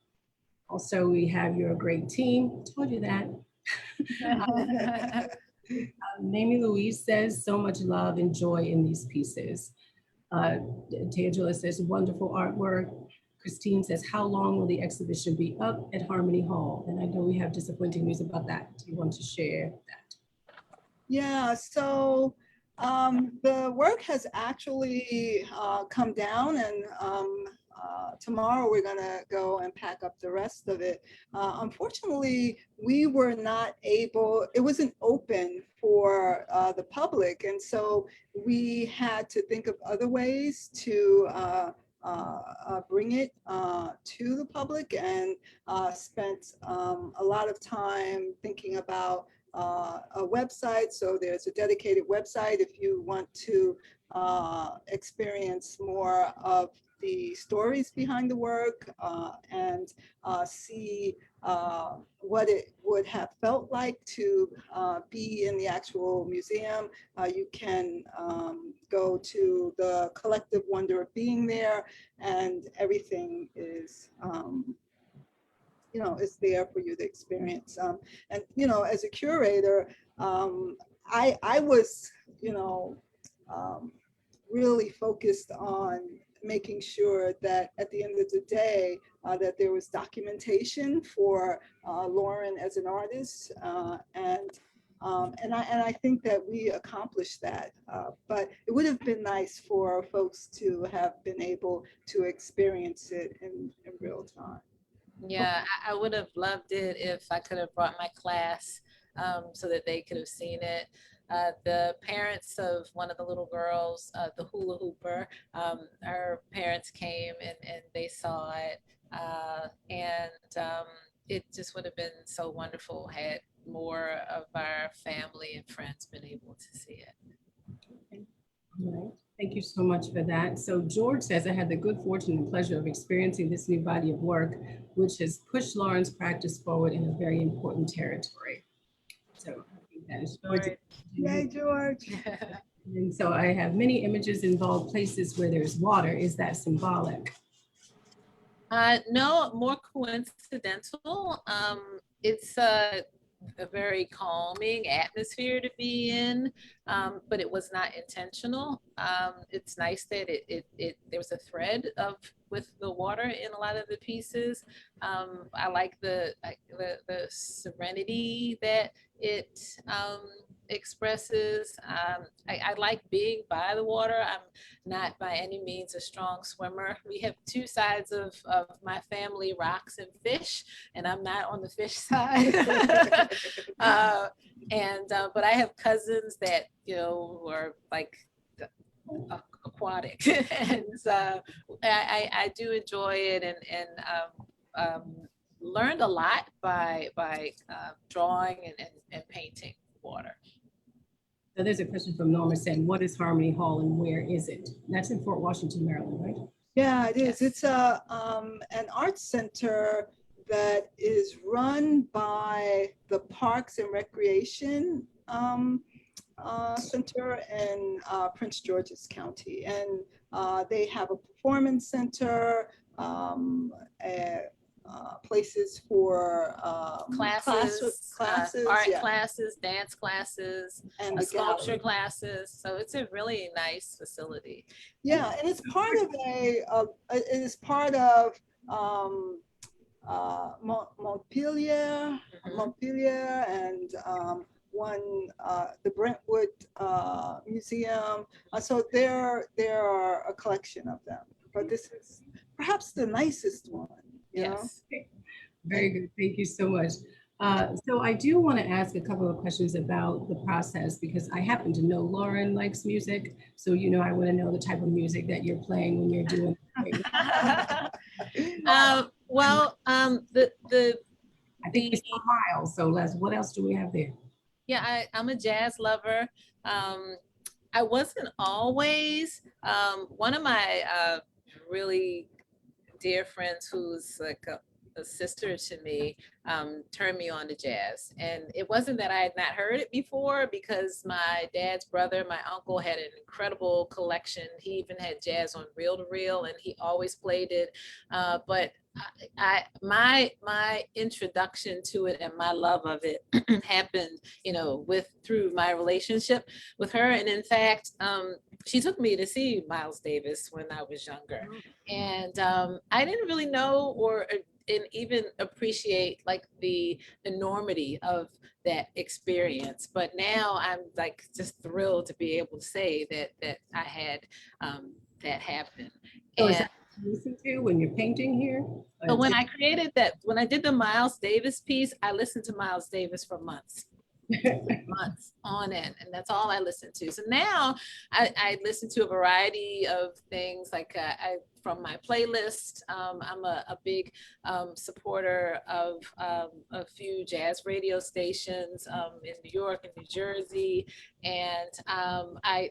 Also, we have your great team. Told you that. Mamie Louise says so much love and joy in these pieces. Teodula says wonderful artwork. Christine says, how long will the exhibition be up at Harmony Hall? And I know we have disappointing news about that. Do you want to share that? Yeah, so the work has actually come down, and tomorrow we're gonna go and pack up the rest of it. Unfortunately, we were not able, it wasn't open for the public. And so we had to think of other ways to bring it to the public, and spent a lot of time thinking about a website. So there's a dedicated website if you want to experience more of the stories behind the work, and see what it would have felt like to be in the actual museum. You can go to the collective wonder of being there, and everything is is there for you to experience. And as a curator, I was really focused on making sure that at the end of the day that there was documentation for Lauren as an artist, and I think that we accomplished that. But it would have been nice for folks to have been able to experience it in real time. Yeah, I would have loved it if I could have brought my class so that they could have seen it. The parents of one of the little girls, the hula hooper, her parents came and they saw it. It just would have been so wonderful had more of our family and friends been able to see it. All right. Thank you so much for that. So George says, I had the good fortune and pleasure of experiencing this new body of work, which has pushed Lauren's practice forward in a very important territory. So I think that is George. Yay, George. And so I have many images involve places where there's water. Is that symbolic? No, more coincidental. It's a very calming atmosphere to be in, but it was not intentional. It's nice that there was a thread with the water in a lot of the pieces. I like the serenity that it expresses. I like being by the water. I'm not by any means a strong swimmer. We have two sides of my family, rocks and fish, and I'm not on the fish side. But I have cousins that, who are like aquatic. And so I do enjoy it, and learned a lot by drawing and painting water. So there's a question from Norma saying, what is Harmony Hall and where is it? That's in Fort Washington, Maryland, right? Yeah, it is. Yes. It's an arts center that is run by the Parks and Recreation Center in Prince George's County. And they have a performance center, places for classes, art yeah, classes, dance classes, and the sculpture gallery. classes. So it's a really nice facility. Yeah, and it's part of Montpelier, Mhm. Montpelier, and one the Brentwood Museum. So there are a collection of them, but this is perhaps the nicest one. You know? Yes. Very good. Thank you so much. So I do want to ask a couple of questions about the process because I happen to know Lauren likes music. So, you know, I want to know the type of music that you're playing when you're doing it. I think we saw Miles. So Les, what else do we have there? Yeah, I'm a jazz lover. I wasn't always. One of my really dear friends who's like a sister to me turned me on to jazz. And it wasn't that I had not heard it before because my dad's brother, my uncle, had an incredible collection. He even had jazz on reel to reel and he always played it. But my introduction to it and my love of it happened, you know, through my relationship with her. And in fact, she took me to see Miles Davis when I was younger. And I didn't really know and even appreciate like the enormity of that experience. But now I'm like just thrilled to be able to say that I had that happen. So is And that what you listen to when you're painting here? so when I did the Miles Davis piece, I listened to Miles Davis for months. Months on end, and that's all I listen to. So now I listen to a variety of things like from my playlist. I'm a big supporter of a few jazz radio stations in New York and New Jersey, and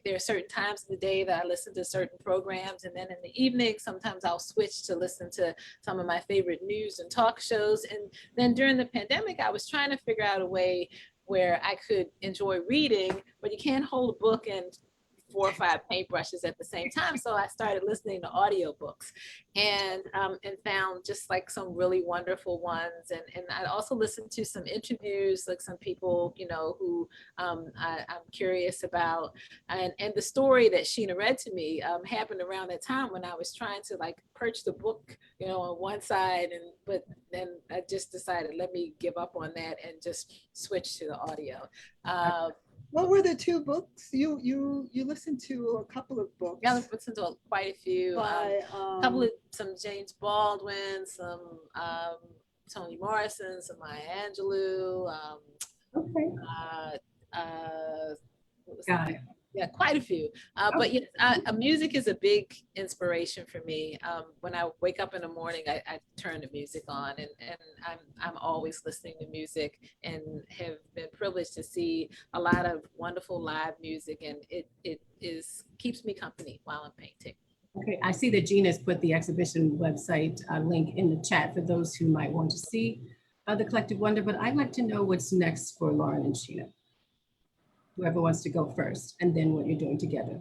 there are certain times of the day that I listen to certain programs, and then in the evening sometimes I'll switch to listen to some of my favorite news and talk shows. And then during the pandemic, I was trying to figure out a way where I could enjoy reading, but you can't hold a book and 4 or 5 paintbrushes at the same time. So I started listening to audiobooks and found just like some really wonderful ones. And I also listened to some interviews, like some people, you know, who I'm curious about. And the story that Sheena read to me happened around that time when I was trying to like perch the book, you know, on one side. But then I just decided, let me give up on that and just switch to the audio. What were the 2 books? You listened to a couple of books. Yeah, I've listened to quite a few. By, Some James Baldwin, some Toni Morrison, some Maya Angelou. Okay. What was Got that? it. Yeah, quite a few. But yes, music is a big inspiration for me. When I wake up in the morning, I turn the music on, and I'm always listening to music, and have been privileged to see a lot of wonderful live music, and it keeps me company while I'm painting. Okay, I see that Gina's put the exhibition website link in the chat for those who might want to see the Collective Wonder, but I'd like to know what's next for Lauren and Sheena. Whoever wants to go first, and then what you're doing together.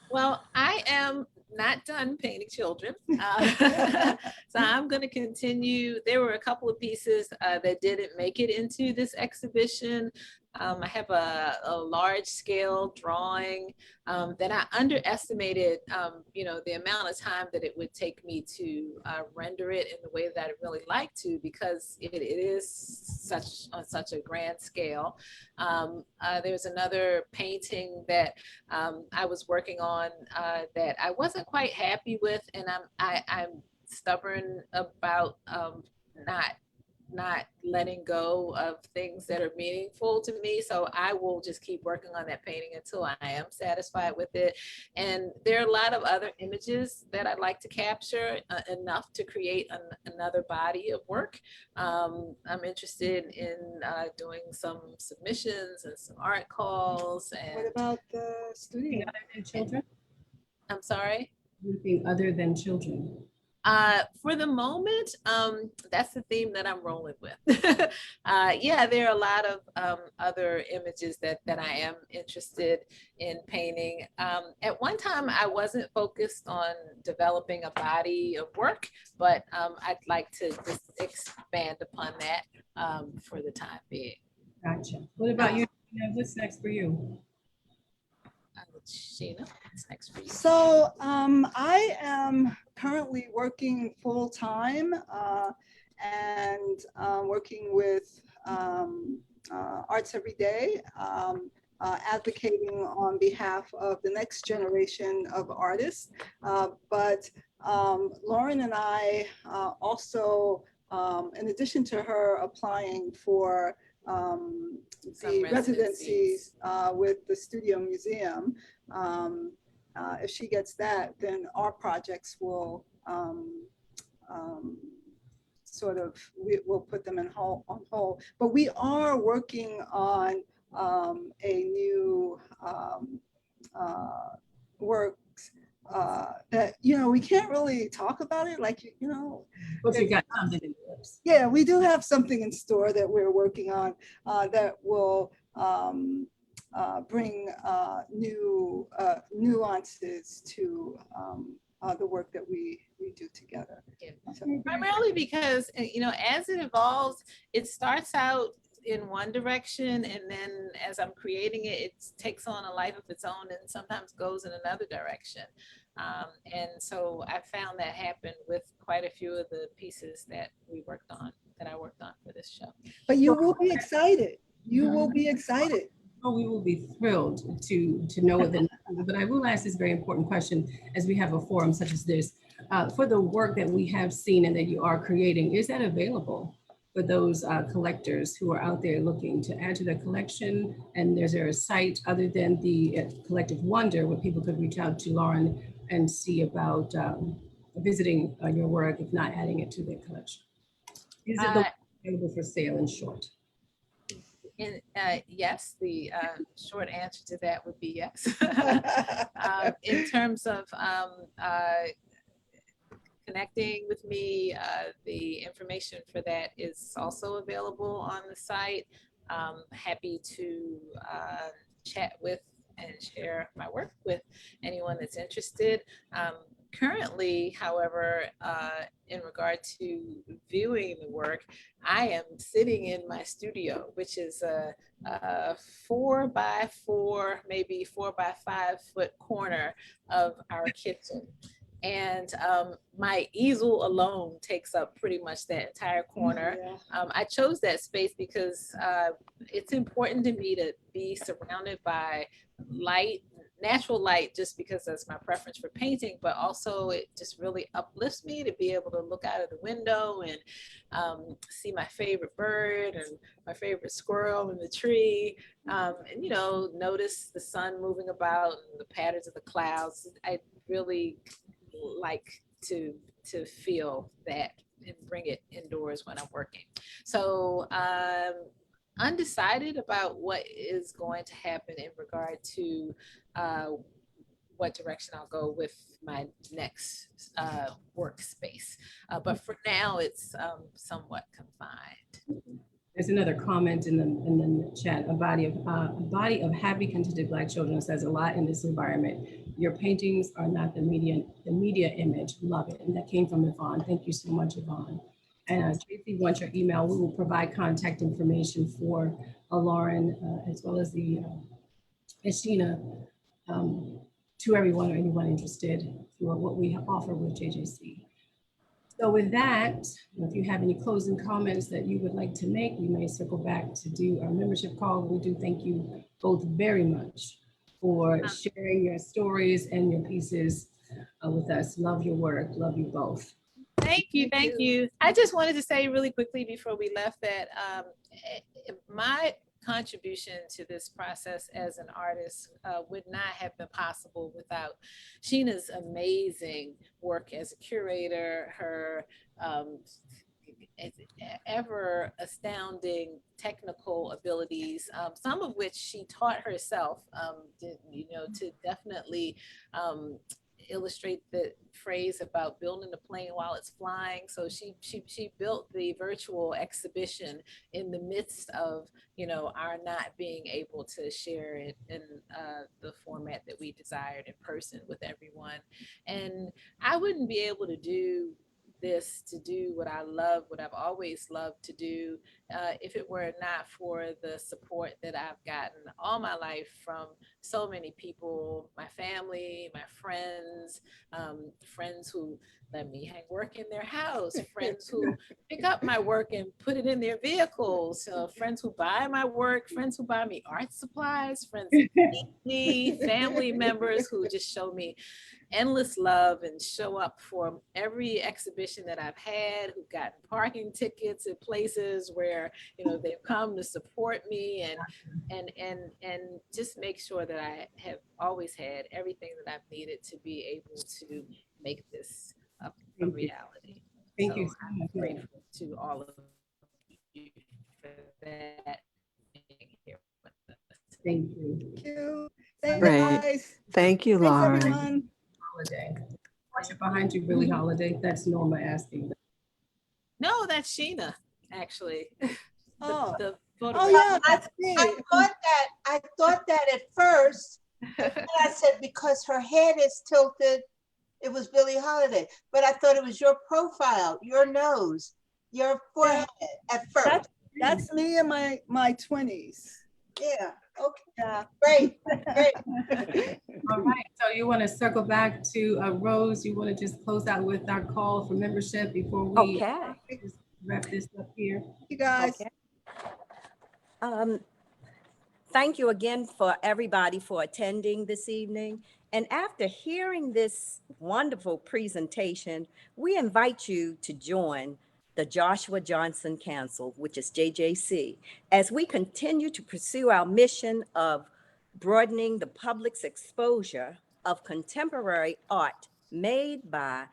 Well, I am not done painting children. So I'm going to continue. There were a couple of pieces that didn't make it into this exhibition. I have a large scale drawing that I underestimated, you know, the amount of time that it would take me to render it in the way that I'd really like to, because it is on such a grand scale. There's another painting that I was working on that I wasn't quite happy with, and I'm stubborn about not letting go of things that are meaningful to me. So I will just keep working on that painting until I am satisfied with it. And there are a lot of other images that I'd like to capture enough to create another body of work. I'm interested in doing some submissions and some art calls. And what about the studio? Other than children? I'm sorry? Anything other than children? For the moment, that's the theme that I'm rolling with. Yeah, there are a lot of other images that I am interested in painting. At one time, I wasn't focused on developing a body of work, but I'd like to just expand upon that for the time being. Gotcha. What about you? What's next for you? Sheena, what's next for you? So I am currently working full time and working with Arts Every Day, advocating on behalf of the next generation of artists. But Lauren and I also, in addition to her applying for the residencies with the Studio Museum, if she gets that, then our projects will sort of, we'll put them on hold. But we are working on a new works that, you know, we can't really talk about it, like, you know. But you got something in the works. Yeah, we do have something in store that we're working on that will bring new nuances to the work that we do together. Yeah. So, Primarily because, you know, as it evolves, it starts out in one direction, and then as I'm creating it, it takes on a life of its own and sometimes goes in another direction. And so I found that happened with quite a few of the pieces that I worked on for this show. but you will be excited. You will be excited. Oh, we will be thrilled to know what the, but I will ask this very important question as we have a forum such as this. For the work that we have seen and that you are creating, is that available for those collectors who are out there looking to add to their collection? And is there a site other than the Collective Wonder where people could reach out to Lauren and see about visiting your work, if not adding it to their collection? Is it available for sale, in short? Yes, the short answer to that would be yes. In terms of connecting with me, the information for that is also available on the site. Happy to chat with and share my work with anyone that's interested. Currently, however, in regard to viewing the work, I am sitting in my studio, which is a 4x4, maybe 4x5 foot corner of our kitchen. And my easel alone takes up pretty much that entire corner. Yeah. I chose that space because it's important to me to be surrounded by light, natural light, just because that's my preference for painting, but also it just really uplifts me to be able to look out of the window and see my favorite bird and my favorite squirrel in the tree, and, you know, notice the sun moving about and the patterns of the clouds. I really like to feel that and bring it indoors when I'm working. So undecided about what is going to happen in regard to what direction I'll go with my next workspace. But for now, it's somewhat confined. There's another comment in the chat. A body of happy, contented Black children says a lot in this environment. Your paintings are not the media image. Love it. And that came from Yvonne. Thank you so much, Yvonne. And JC wants your email. We will provide contact information for Lauren as well as the Sheena to everyone or anyone interested through what we offer with JJC. So with that, if you have any closing comments that you would like to make, we may circle back to do our membership call. We do thank you both very much for sharing your stories and your pieces with us. Love your work. Love you both. Thank you. Thank you. I just wanted to say really quickly before we left that my contribution to this process as an artist would not have been possible without Sheena's amazing work as a curator, her ever astounding technical abilities, some of which she taught herself, you know, to definitely illustrate the phrase about building the plane while it's flying. So she built the virtual exhibition in the midst of, you know, our not being able to share it in the format that we desired in person with everyone. And I wouldn't be able to do this to do what I love, what I've always loved to do, if it were not for the support that I've gotten all my life from so many people, my family, my friends, friends who let me work in their house, friends who pick up my work and put it in their vehicles, friends who buy my work, friends who buy me art supplies, friends who meet me, family members who just show me endless love and show up for every exhibition that I've had, who've gotten parking tickets at places where, you know, they've come to support me and just make sure that I have always had everything that I've needed to be able to make this a reality. Thank you So so I'm much. grateful to all of you for that. Being here with us. Thank you. Thank you. Thanks, Great. guys. Thank you, Thanks, Lauren. everyone. Holiday. What's it behind you, Billie Holiday? That's Norma asking. No, that's Sheena, actually. Oh, The oh photograph. yeah, I, that's me. I thought that at first, and I said, because her head is tilted, it was Billie Holiday, but I thought it was your profile, your nose, your forehead at first. That's me in my 20s. Yeah, okay, Yeah. great, great. All right, so you want to circle back to Rose, you want to just close out with our call for membership before we Okay. just wrap this up here? You guys. Okay. Thank you again for everybody for attending this evening. And after hearing this wonderful presentation, we invite you to join the Joshua Johnson Council, which is JJC, as we continue to pursue our mission of broadening the public's exposure of contemporary art made by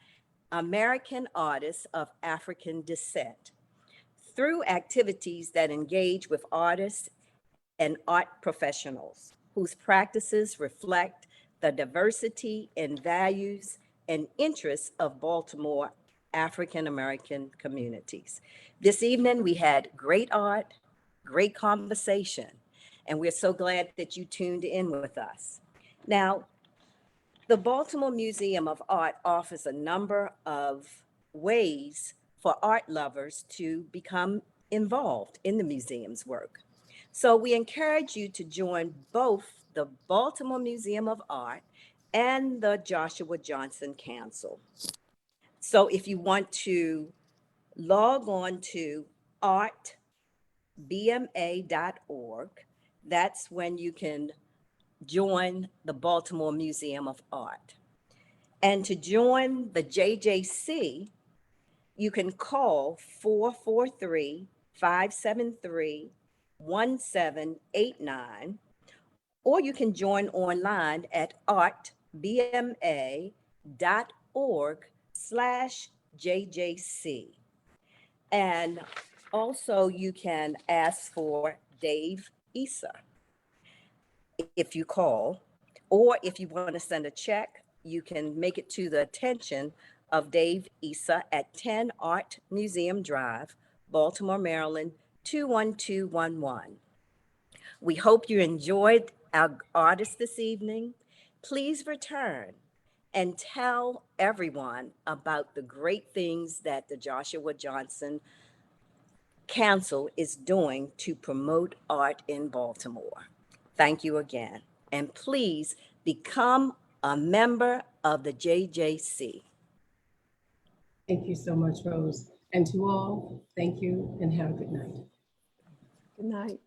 American artists of African descent through activities that engage with artists and art professionals whose practices reflect the diversity in values and interests of Baltimore African American communities. This evening, we had great art, great conversation, and we're so glad that you tuned in with us. Now, the Baltimore Museum of Art offers a number of ways for art lovers to become involved in the museum's work. So we encourage you to join both the Baltimore Museum of Art and the Joshua Johnson Council. So if you want to log on to artbma.org, that's when you can join the Baltimore Museum of Art. And to join the JJC, you can call 443-573-1789, or you can join online at artbma.org/JJC. And also you can ask for Dave Issa if you call, or if you want to send a check, you can make it to the attention of Dave Issa at 10 Art Museum Drive, Baltimore, Maryland, 21211. We hope you enjoyed our artists this evening. Please return and tell everyone about the great things that the Joshua Johnson Council is doing to promote art in Baltimore. Thank you again. And please become a member of the JJC. Thank you so much, Rose. And to all, thank you and have a good night. Good night.